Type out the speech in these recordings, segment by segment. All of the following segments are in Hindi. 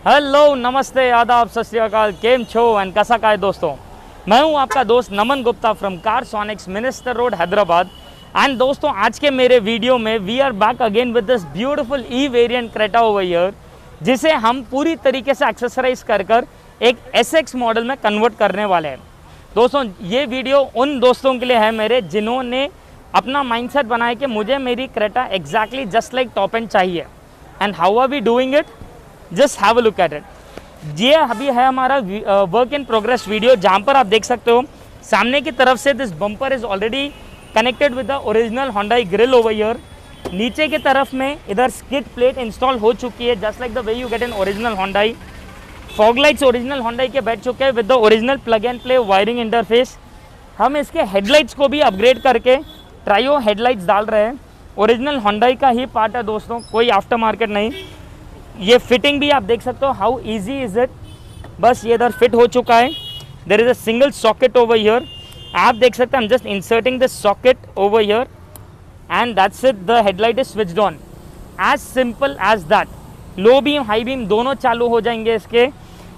हेलो, नमस्ते, आदाब, सत श्री अकाल, केम छो एंड कैसा का है दोस्तों। मैं हूं आपका दोस्त Naman Gupta from Carsonics, minister road, Hyderabad. And दोस्तों, आज के मेरे वीडियो में we are back again with this beautiful E variant Creta over here, जिसे हम पूरी तरीके से एक्सेसराइज कर एक एसएक्स मॉडल में कन्वर्ट करने वाले हैं। दोस्तों, ये वीडियो उन दोस्तों के लिए है मेरे जिन्होंने अपना माइंडसेट बनाया कि मुझे मेरी Creta exactly just like top end चाहिए। And how are we doing it, just have a look at it. ये अभी है हमारा वर्क इन प्रोग्रेस वीडियो, जहाँ पर आप देख सकते हो सामने की तरफ से this bumper is already connected with the original Hyundai grill over here. नीचे की तरफ में इधर स्किड प्लेट इंस्टॉल हो चुकी है, just like the way you get in original Hyundai. Fog lights original Hyundai के बैठ चुके हैं with the original plug and play wiring interface. हम इसके हेडलाइट्स को भी अपग्रेड करके ट्रायो हेडलाइट्स डाल रहे हैं। ओरिजिनल होंडाई का ही पार्ट है दोस्तों, कोई आफ्टर मार्केट नहीं। ये फिटिंग भी आप देख सकते हो, हाउ इजी इज इट। बस ये इधर फिट हो चुका है। There is a single socket over here, आप देख सकते हैं। I am just inserting this socket over here and that's it, the headlight is switched on, as simple as that. Low beam high beam दोनों चालू हो जाएंगे इसके।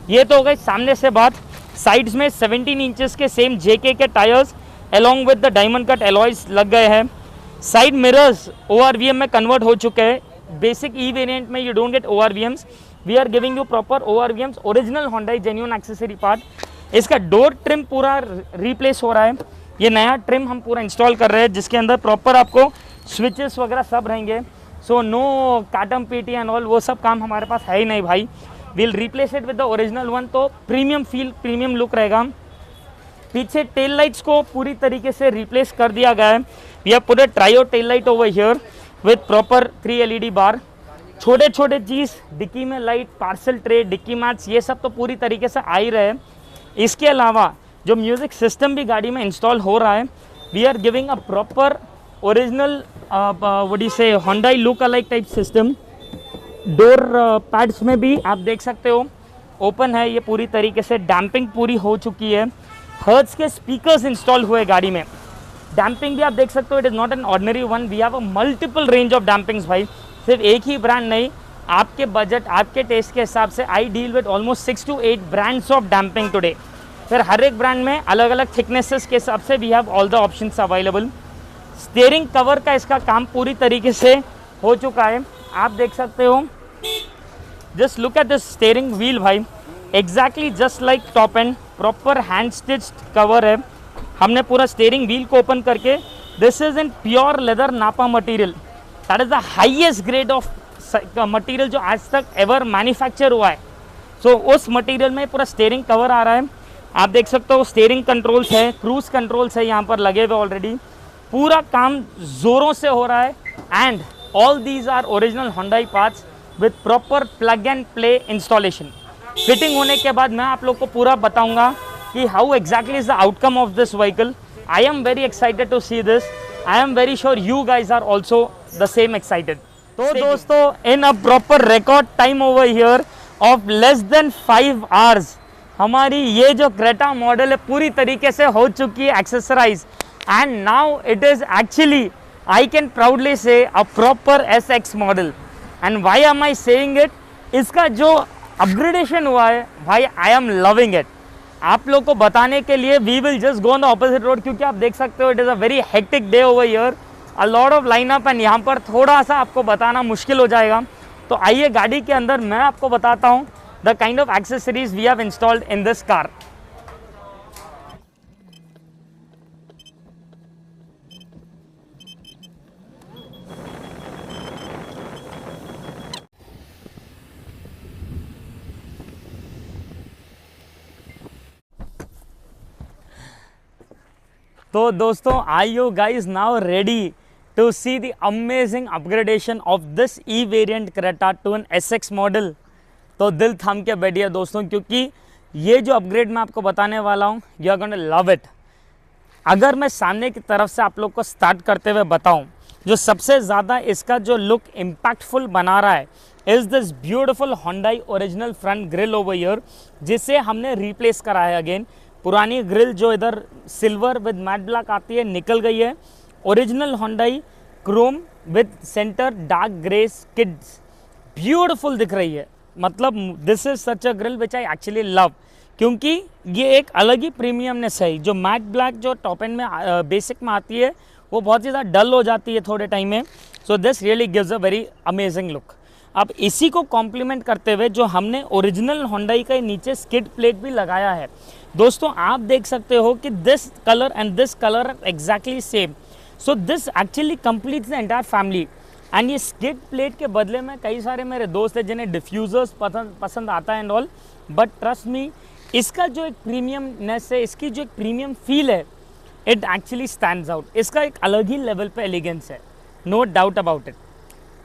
ये तो हो गई सामने से बात। साइड्स में 17 इंचेस के सेम जेके के tyres along with the diamond cut alloys लग गए हैं। साइड मिरर्स ORVM में कन्वर्ट हो चुके हैं। बेसिक ई वेरिएंट में you don't get ORVMs, we are giving you proper ORVMs, original Hyundai genuine accessory part. इसका डोर ट्रिम पूरा रिप्लेस हो रहा है। ये नया ट्रिम हम पूरा इंस्टॉल कर रहे हैं, जिसके अंदर प्रॉपर आपको स्विचेस वगैरह सब रहेंगे। सो नो काटम पीटी एंड ऑल, वो सब काम हमारे पास है ही नहीं भाई। Will replace it with the original one, तो प्रीमियम फील, प्रीमियम लुक रहेगा। पीछे टेल लाइट्स को पूरी तरीके से रिप्लेस कर दिया गया है। यह पूरे trio tail light over here with proper 3 LED bar. छोटे छोटे चीज़, डिक्की में light, parcel tray, dickey mats, ये सब तो पूरी तरीके से आ ही रहे हैं। इसके अलावा जो म्यूज़िक सिस्टम भी गाड़ी में इंस्टॉल हो रहा है, we are giving a proper original what do you say Hyundai look alike type system. Door pads में भी आप देख सकते हो ओपन है ये पूरी तरीके से। डैम्पिंग पूरी हो चुकी है। हर्ट्ज के स्पीकर्स इंस्टॉल हुए गाड़ी में। डैम्पिंग भी आप देख सकते हो, it is not an ordinary one, we have a multiple range of dampings भाई। सिर्फ एक ही ब्रांड नहीं, आपके बजट, आपके टेस्ट के हिसाब से I deal with almost 6 to 8 brands of damping today. फिर हर एक ब्रांड में अलग अलग थिकनेसेस के हिसाब से we have all the options available. Steering cover का इसका काम पूरी तरीके से हो चुका है, आप देख सकते हो। Just look at this steering wheel भाई, exactly just like top end, proper hand stitched cover है। हमने पूरा स्टीयरिंग व्हील को ओपन करके, this is in pure leather nappa material, that is the highest grade of material जो आज तक एवर मैन्युफैक्चर हुआ है। सो उस मटेरियल में पूरा स्टीयरिंग कवर आ रहा है, आप देख सकते हो। स्टीयरिंग कंट्रोल्स है, क्रूज कंट्रोल्स है यहाँ पर लगे हुए ऑलरेडी। पूरा काम जोरों से हो रहा है and all these are original Hyundai parts with proper plug and play installation. Fitting होने के बाद मैं आप लोग को पूरा बताऊंगा कि how exactly is the outcome of this vehicle. I am very excited to see this. I am very sure you guys are also the same excited. तो दोस्तों, in a proper record time over here of less than 5 hours हमारी ये जो क्रेटा मॉडल है पूरी तरीके से हो चुकी है accessorise. And now it is actually, I can proudly से, a proper SX model. And why am I saying it, इसका जो अपग्रेडेशन हुआ है भाई, आई एम लविंग इट। आप लोग को बताने के लिए we will just go on the opposite road, क्योंकि आप देख सकते हो it is a very hectic day over here, a lot of lineup, and यहाँ पर थोड़ा सा आपको बताना मुश्किल हो जाएगा। तो आइए गाड़ी के अंदर मैं आपको बताता हूँ the kind of accessories we have installed in this car. तो दोस्तों, are you guys now ready to see the amazing upgradation of this E variant Creta to an SX model. तो दिल थाम के बैठिए दोस्तों, क्योंकि ये जो अपग्रेड मैं आपको बताने वाला हूँ, you are gonna love it. अगर मैं सामने की तरफ से आप लोग को स्टार्ट करते हुए बताऊँ, जो सबसे ज़्यादा इसका जो लुक इम्पैक्टफुल बना रहा है is this beautiful Hyundai original front grille over here, जिसे हमने रिप्लेस करा है अगेन। पुरानी ग्रिल जो इधर सिल्वर विद मैट ब्लैक आती है निकल गई है। Original Hyundai Chrome with centre dark grey skids, beautiful दिख रही है। मतलब this is such a grill which I actually love, क्योंकि ये एक अलग ही प्रीमियमनेस है। जो मैट ब्लैक जो टॉप एंड में बेसिक में आती है वो बहुत ज़्यादा डल हो जाती है थोड़े टाइम में। So this really gives a very amazing look. अब इसी को कॉम्प्लीमेंट करते हुए जो हमने ओरिजिनल होंडाई का नीचे स्किड प्लेट भी लगाया है दोस्तों, आप देख सकते हो कि this colour and this colour are exactly same. So this actually completes the entire family. And ये स्किड प्लेट के बदले में कई सारे मेरे दोस्त हैं जिन्हें डिफ्यूज़र्स पसंद आता है and all, but trust me, इसका जो एक प्रीमियमनेस है, इसकी जो एक प्रीमियम फील है, इट एक्चुअली स्टैंड्स आउट। इसका एक अलग ही लेवल पे एलिगेंस है, no doubt about it.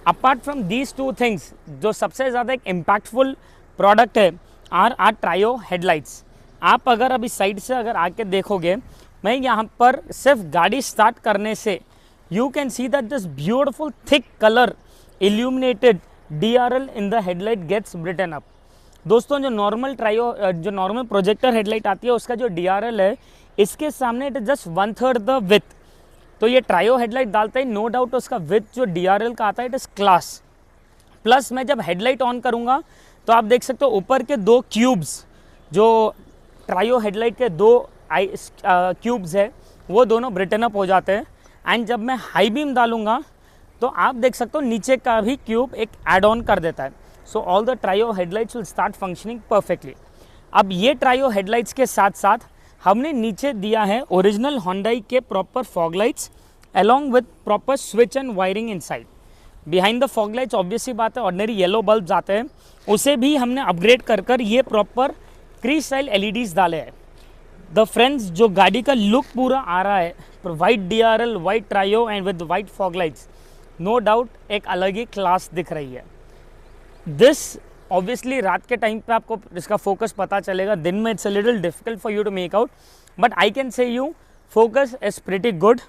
Apart from these two things, जो सबसे ज़्यादा एक इम्पैक्टफुल प्रोडक्ट है आर ट्रायो हेडलाइट्स। आप अगर अभी साइड से अगर आके देखोगे, मैं यहाँ पर सिर्फ गाड़ी स्टार्ट करने से you can see that this beautiful thick colour illuminated DRL in the headlight gets brighten up. दोस्तों जो नॉर्मल प्रोजेक्टर हेडलाइट आती है उसका जो DRL है, इसके सामने it is just 1/3 the with. तो ये ट्रायो हेडलाइट डालते हैं, नो डाउट उसका विथ जो DRL का आता है इट इज क्लास। प्लस मैं जब हेडलाइट ऑन करूँगा तो आप देख सकते हो ऊपर के दो क्यूब्स, जो ट्रायो हेडलाइट के दो क्यूब्स है, वो दोनों ब्रिटन अप हो जाते हैं। एंड जब मैं हाई बीम डालूंगा तो आप देख सकते हो नीचे का भी क्यूब एक एड ऑन कर देता है। So all the trio headlights will start functioning perfectly. अब ये ट्रायो हेडलाइट्स के साथ साथ हमने नीचे दिया है ओरिजिनल होंडाई के proper fog lights along with proper switch and wiring inside. Behind the fog lights obviously बात है ऑर्डिनरी येलो बल्ब्स आते हैं, उसे भी हमने अपग्रेड कर ये प्रॉपर क्रीज स्टाइल LEDs डाले हैं। द फ्रेंड्स, जो गाड़ी का लुक पूरा आ रहा है, white DRL, white trio and with white fog lights, no doubt एक अलग ही क्लास दिख रही है। दिस ऑब्वियसली रात के टाइम पे आपको इसका फोकस पता चलेगा, दिन में it's a little difficult for you to make out, but I can say you focus is pretty good.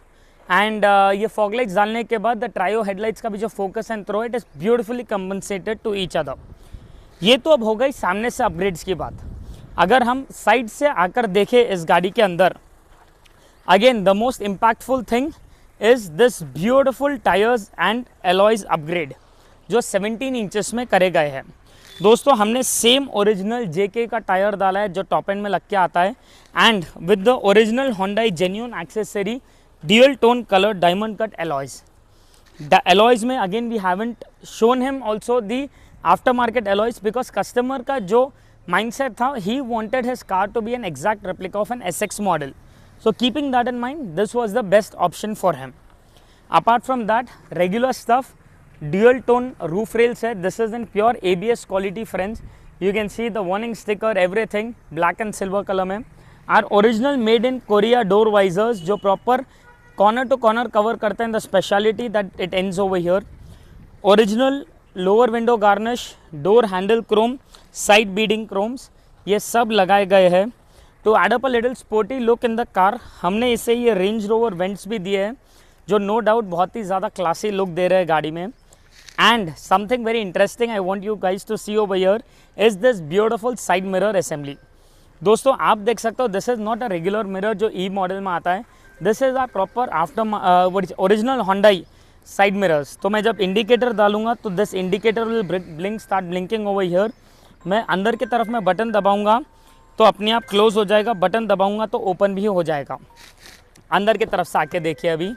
And ये फॉग लाइट्स डालने के बाद द ट्रायो हेडलाइट्स का भी जो focus and throw it is beautifully compensated to each other. ये तो अब हो गई सामने से अपग्रेड्स की बात। अगर हम साइड से आकर देखें इस गाड़ी के अंदर, again the most impactful thing is this beautiful tyres and alloys upgrade जो 17 इंचेस में करे गए हैं। दोस्तों हमने सेम ओरिजिनल JK का टायर डाला है जो टॉप एंड में लग के आता है, and with the original Hyundai genuine accessory dual tone colour diamond cut alloys. The alloys में again we haven't shown him also the after market alloys, because customer का जो mindset था, he wanted his car to be an exact replica of an SX model. So keeping that in mind, this was the best option for him. Apart from that, regular stuff, dual tone roof rails है, this is in pure ABS quality friends. You can see the warning sticker, everything black and silver color में। Our original made in Korea door visors जो proper corner to corner cover करते हैं, the speciality that it ends over here. Original lower window garnish, door handle chrome, side beading chromes, ये सब लगाए गए हैं to add up a little sporty look in the car. हमने इसे ये रेंज रोवर वेंट्स भी दिए हैं जो नो डाउट बहुत ही ज़्यादा क्लासी लुक दे रहे हैं गाड़ी में। And something very interesting I want you guys to see over here is this beautiful side mirror assembly. दोस्तों आप देख सकते हो this is not a regular mirror जो ई मॉडल में आता है, this is our proper after original Hyundai side mirrors. तो मैं जब इंडिकेटर डालूंगा तो this indicator will start blinking over here. मैं अंदर की तरफ में बटन दबाऊंगा तो अपने आप क्लोज हो जाएगा, बटन दबाऊंगा तो ओपन भी हो जाएगा। अंदर की तरफ से आके देखिए, अभी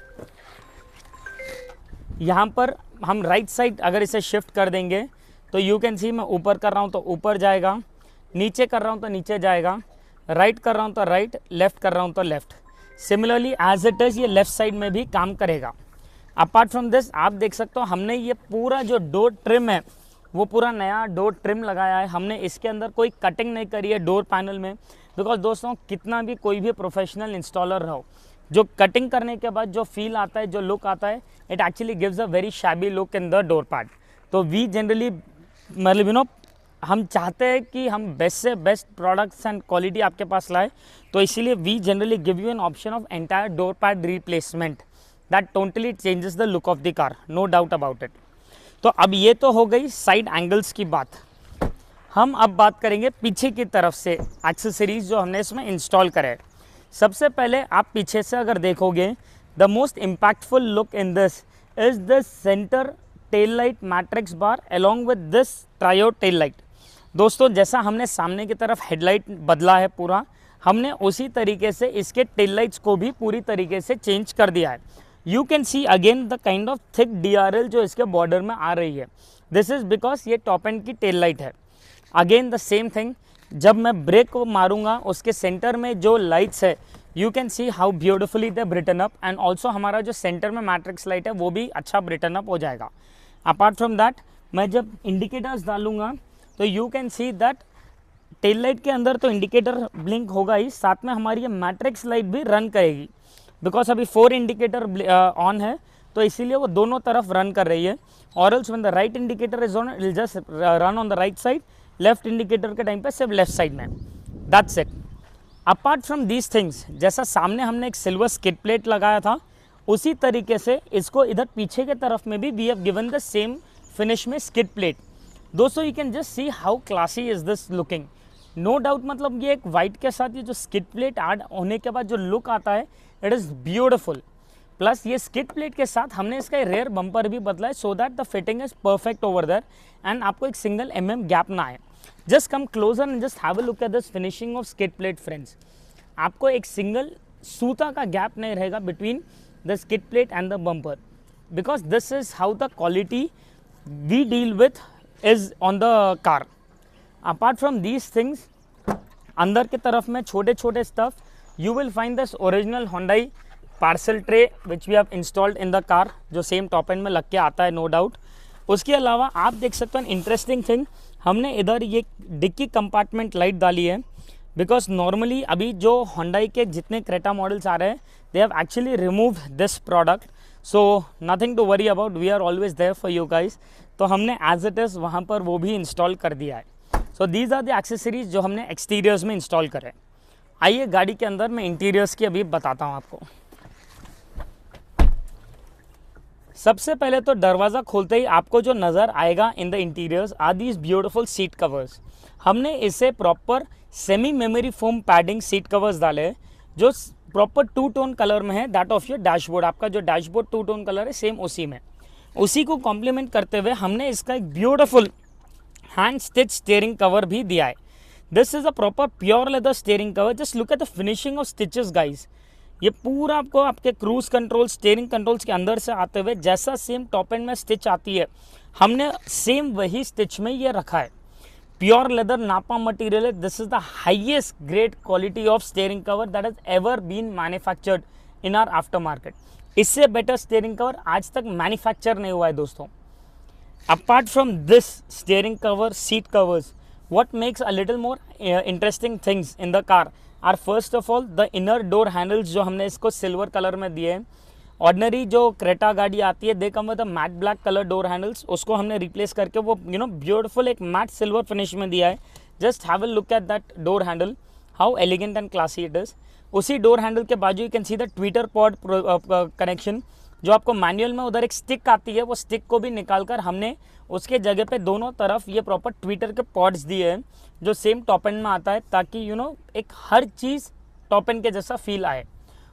यहाँ पर हम राइट साइड अगर इसे शिफ्ट कर देंगे तो यू कैन सी मैं ऊपर कर रहा हूँ तो ऊपर जाएगा, नीचे कर रहा हूँ तो नीचे जाएगा, राइट कर रहा हूँ तो राइट, लेफ्ट कर रहा हूँ तो left. Similarly as it is ये लेफ्ट साइड में भी काम करेगा। अपार्ट फ्रॉम दिस आप देख सकते हो हमने ये पूरा जो डोर ट्रिम है वो पूरा नया डोर ट्रिम लगाया है। हमने इसके अंदर कोई कटिंग नहीं करी है डोर पैनल में, बिकॉज दोस्तों कितना भी कोई भी प्रोफेशनल इंस्टॉलर रहो, जो कटिंग करने के बाद जो फील आता है, जो लुक आता है, it actually gives a very shabby look in the door pad. तो वी जनरली मतलब यू नो हम चाहते हैं कि हम बेस्ट से बेस्ट प्रोडक्ट्स एंड क्वालिटी आपके पास लाए, तो इसीलिए we generally give you an option of entire door pad replacement that totally changes the look of the car, no doubt about it. तो अब ये तो हो गई साइड एंगल्स की बात। हम अब बात करेंगे पीछे की तरफ से एक्सेसरीज जो हमने इसमें इंस्टॉल करे। सबसे पहले आप पीछे से अगर देखोगे, the most impactful look in this is the centre tail light matrix bar along with this trio tail light. दोस्तों जैसा हमने सामने की तरफ हेडलाइट बदला है पूरा, हमने उसी तरीके से इसके टेल लाइट्स को भी पूरी तरीके से चेंज कर दिया है। You can see again the kind of thick DRL जो इसके बॉर्डर में आ रही है। दिस इज़ बिकॉज ये टॉप एंड की टेल लाइट है। अगेन द सेम थिंग, जब मैं ब्रेक को मारूंगा उसके सेंटर में जो लाइट्स है, you can see how beautifully they Britain up, and also हमारा जो सेंटर में मैट्रिक्स लाइट है वो भी अच्छा ब्रिटन अप हो जाएगा। अपार्ट फ्रॉम दैट, मैं जब इंडिकेटर्स डालूंगा तो you can see that tail light के अंदर तो इंडिकेटर ब्लिंक होगा ही, साथ में हमारी ये मैट्रिक्स लाइट भी रन करेगी। बिकॉज अभी 4 इंडिकेटर ऑन है तो इसीलिए वो दोनों तरफ रन कर रही है। और else when the right indicator is on it will just run on the right side, left indicator के टाइम पे सिर्फ लेफ्ट साइड में। That's it. Apart from these things, जैसा सामने हमने एक सिल्वर स्किड प्लेट लगाया था, उसी तरीके से इसको इधर पीछे के तरफ में भी we have given the same finish में स्किड प्लेट। दोस्तों you can just see how classy is this looking. No doubt, मतलब ये एक वाइट के साथ ये जो स्किड प्लेट ऐड होने के बाद जो लुक आता है, इट इज़ ब्यूटिफुल। प्लस ये स्किड प्लेट के साथ हमने इसका रेयर बम्पर भी बदला है so that the fitting is perfect over there and आपको एक सिंगल गैप ना आए। Just come closer and just have a look at this finishing of skid plate friends. आपको एक सिंगल सूता का गैप नहीं रहेगा between the skid plate and the bumper, because this is how the quality we deal with is on the car. Apart from these things, अंदर की तरफ में छोटे छोटे stuff, you will find this original Hyundai parcel tray which we have installed in the car, जो सेम टॉप एंड में लग के आता है, नो डाउट। उसके अलावा आप देख सकते हैं इंटरेस्टिंग थिंग, हमने इधर ये डिक्की कंपार्टमेंट लाइट डाली है। बिकॉज नॉर्मली अभी जो होंडाई के जितने क्रेटा मॉडल्स आ रहे हैं, they have actually remove this product, so nothing to worry about, we are always there for you guys. तो हमने एज इट इज़ वहाँ पर वो भी इंस्टॉल कर दिया है। So these are the accessories जो हमने एक्सटीरियर्स में इंस्टॉल करे। आइए गाड़ी के अंदर मैं इंटीरियर्स की अभी बताता हूँ आपको। सबसे पहले तो दरवाज़ा खोलते ही आपको जो नज़र आएगा in the interiors are these beautiful seat covers. हमने इसे proper semi memory foam padding seat covers डाले हैं, जो प्रॉपर 2 टोन कलर में है, दैट ऑफ योर डैशबोर्ड। आपका जो डैशबोर्ड 2 टोन कलर है, सेम उसी में, उसी को कॉम्प्लीमेंट करते हुए हमने इसका एक beautiful hand stitch steering cover भी दिया है। This is a proper pure leather steering cover. Just look at the finishing of stitches guys. ये पूरा आपको आपके क्रूज कंट्रोल, स्टीयरिंग कंट्रोल्स के अंदर से आते हुए जैसा सेम टॉप एंड में स्टिच आती है, हमने सेम वही स्टिच में ये रखा है। प्योर लेदर नापा मटेरियल है। This is the highest grade quality of steering cover that has ever been manufactured in our after market. इससे बेटर स्टीयरिंग कवर आज तक मैन्युफैक्चर नहीं हुआ है दोस्तों। Apart from this steering cover, seat covers, what makes a little more interesting things in the car are first of all the inner door handles जो हमने इसको सिल्वर कलर में दिए हैं। ऑर्डिनरी जो क्रेटा गाड़ी आती है, they come with the matte black colour door handles, उसको हमने रिप्लेस करके वो ब्यूटीफुल एक मैट सिल्वर फिनिश में दिया है। Just have a look at that door handle, how elegant and classy it is. उसी डोर हैंडल के बाजू you can see the Twitter pod connection, जो आपको मैनुअल में उधर एक स्टिक आती है, वो स्टिक को भी निकालकर हमने उसके जगह पे दोनों तरफ ये प्रॉपर ट्विटर के पॉड्स दिए हैं, जो सेम टॉप एंड में आता है, ताकि एक हर चीज़ टॉप एंड के जैसा फील आए।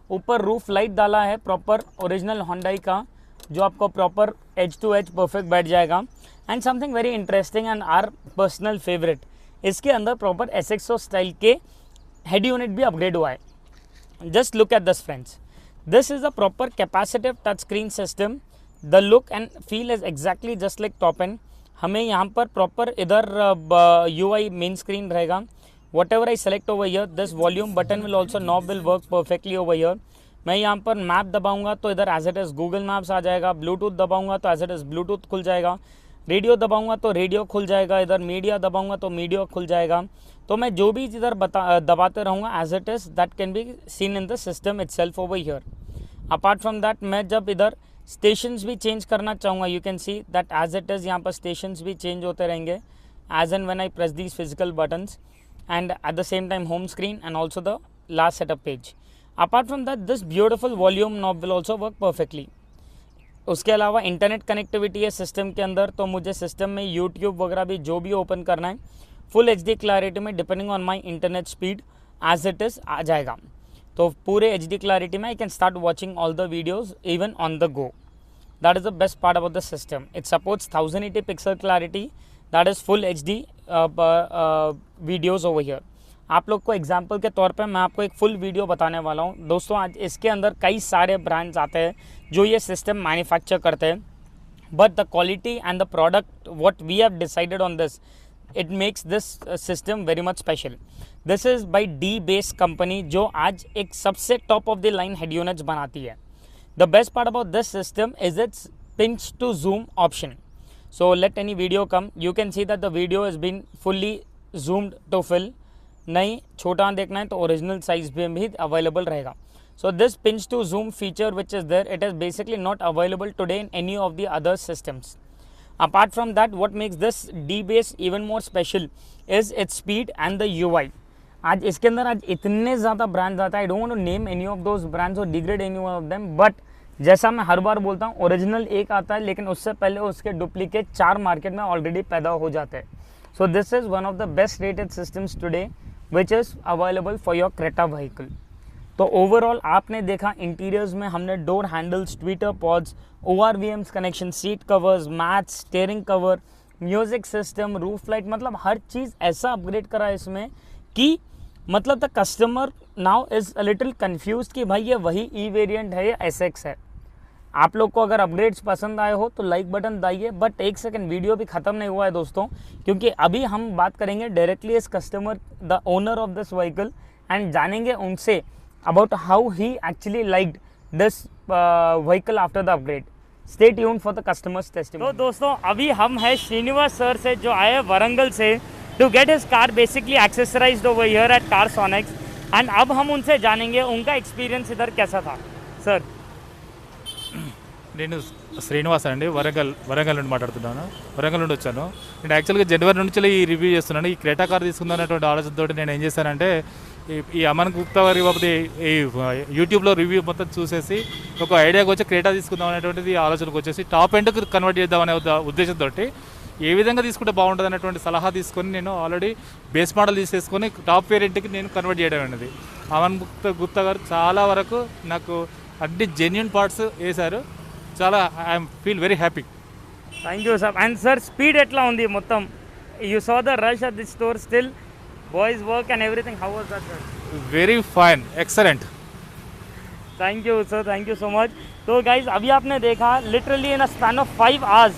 ऊपर रूफ लाइट डाला है प्रॉपर ओरिजिनल होंडाई का, जो आपको proper edge to edge perfect बैठ जाएगा। And something very interesting and our personal favourite, इसके अंदर प्रॉपर SXO स्टाइल के हेड यूनिट भी अपग्रेड हुआ है। Just look at this friends, this is a proper capacitive touch screen system. The look and feel is exactly just like top end. हमें यहाँ पर प्रॉपर इधर UI मेन स्क्रीन रहेगा। Whatever I select over here, this volume button will also knob will work perfectly over here. मैं यहाँ पर मैप दबाऊंगा तो इधर as it is Google Maps आ जाएगा, ब्लूटूथ दबाऊंगा तो एज इट इज़ ब्लूटूथ खुल जाएगा, रेडियो दबाऊंगा तो रेडियो खुल जाएगा, इधर मीडिया दबाऊंगा तो मीडिया खुल जाएगा। तो मैं जो भी इधर दबाते रहूँगा as it is that can be seen in the system itself over here. Apart from that, मैं जब इधर स्टेशंस भी चेंज करना चाहूँगा, you can see that as it is यहाँ पर स्टेशंस भी चेंज होते रहेंगे as and when I press these physical buttons, and at the same time home screen and also the last setup page. Apart from that, this beautiful volume knob will also work perfectly. उसके अलावा इंटरनेट कनेक्टिविटी है सिस्टम के अंदर, तो मुझे सिस्टम में यूट्यूब वगैरह भी जो भी ओपन करना है फुल HD क्लैरिटी में depending on my internet speed as it is आ जाएगा। तो पूरे HD क्लैरिटी में I can start watching all the videos even on the go. That is the best part about the system. It supports 1080 pixel clarity, that is full HD videos over here. आप लोग को एग्जाम्पल के तौर पे मैं आपको एक फुल वीडियो बताने वाला हूँ दोस्तों। आज इसके अंदर कई सारे ब्रांड्स आते हैं जो ये सिस्टम मैन्युफैक्चर करते हैं, but the quality and the product what we have decided on this, it makes this system very much special. This is by the base company, जो आज एक सबसे top of the line head units बनाती है। The best part about this system is its pinch to zoom option. So let any video come, you can see that the video has been fully zoomed to fill। नहीं छोटा देखना है तो ओरिजिनल साइज में भी अवेलेबल रहेगा। So this pinch to zoom feature which is there, it is basically not available today in any of the other systems। Apart from that, what makes this D-Base even more special is its speed and the UI। आज इसके अंदर आज इतने ज़्यादा ब्रांड्स आता है, I don't want to name any of those brands or degrade any one of them, but जैसा मैं हर बार बोलता हूँ, ओरिजिनल एक आता है लेकिन उससे पहले उसके डुप्लीकेट 4 मार्केट में ऑलरेडी पैदा हो जाते हैं। So this is one of the best rated systems today which is available for your Creta vehicle. तो ओवरऑल आपने देखा इंटीरियर्स में हमने door handles, Twitter pods, ORVMs connection, seat covers, mats, steering cover, music system, roof light, मतलब हर चीज़ ऐसा अपग्रेड करा है इसमें कि मतलब the customer now is a little confuse कि भाई ये वही ई वेरिएंट है या SX है। आप लोग को अगर अपग्रेड्स पसंद आए हो तो लाइक बटन दबाइए, बट एक सेकंड, वीडियो भी ख़त्म नहीं हुआ है दोस्तों, क्योंकि अभी हम बात करेंगे डायरेक्टली इस customer, the owner of this vehicle, and जानेंगे उनसे about how he actually liked this vehicle after the upgrade. Stay tuned for the customers testimony. तो दोस्तों अभी हम हैं श्रीनिवास सर से, जो आए हैं वरंगल से to get his car basically accessorized over here at Carsonics, and अब हम उनसे जानेंगे उनका एक्सपीरियंस इधर कैसा था। सर, నేను శ్రీనివాస్ అండి, వరంగల్ నుండి మాట్లాడుతున్నాను। వరంగల్ నుండి వచ్చాను। నేను యాక్చువల్గా జనవరి నుంచి ఈ రివ్యూ చేస్తున్నాను। ఈ క్రెటా కార్ తీసుకుందాం అనేటువంటి ఆలోచనతో నేను ఏం చేశానంటే, ఈ అమన్ గుప్తా గారి బాబుది ఈ యూట్యూబ్లో రివ్యూ మొత్తం చూసేసి ఒక ఐడియాకి వచ్చి క్రెటా తీసుకుందాం అనేటువంటిది ఆలోచనకు వచ్చేసి టాప్ ఎండ్కి కన్వర్ట్ చేద్దాం అనే ఉద్దేశంతో ఏ విధంగా తీసుకుంటే బాగుంటుంది అనేటువంటి సలహా తీసుకొని నేను ఆల్రెడీ బేస్ మోడల్ తీసేసుకొని టాప్ వేరియంట్కి నేను కన్వర్ట్ చేయడం అనేది। అమన్ గుప్తా గారు చాలా వరకు నాకు అన్ని జెన్యూన్ పార్ట్స్ వేశారు। చాలా I'm feel very happy. Thank you sir. And sir speed ఎట్లా ఉంది మొత్తం? You saw the rush at the store still, boys work and everything, how was that sir? Very fine, excellent. Thank you sir, thank you so much. तो गाइज अभी आपने देखा literally in a span of 5 hours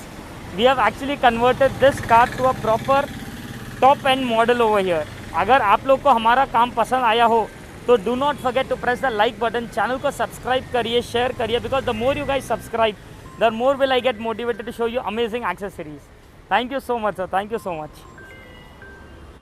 we have actually converted this car to a proper top end model over here. अगर आप लोग को हमारा काम पसंद आया हो तो do not forget to press the like button, channel को सब्सक्राइब करिए, शेयर करिए, because the more you guys subscribe the more will I get motivated to show you amazing accessories. Thank you so much sir, thank you so much.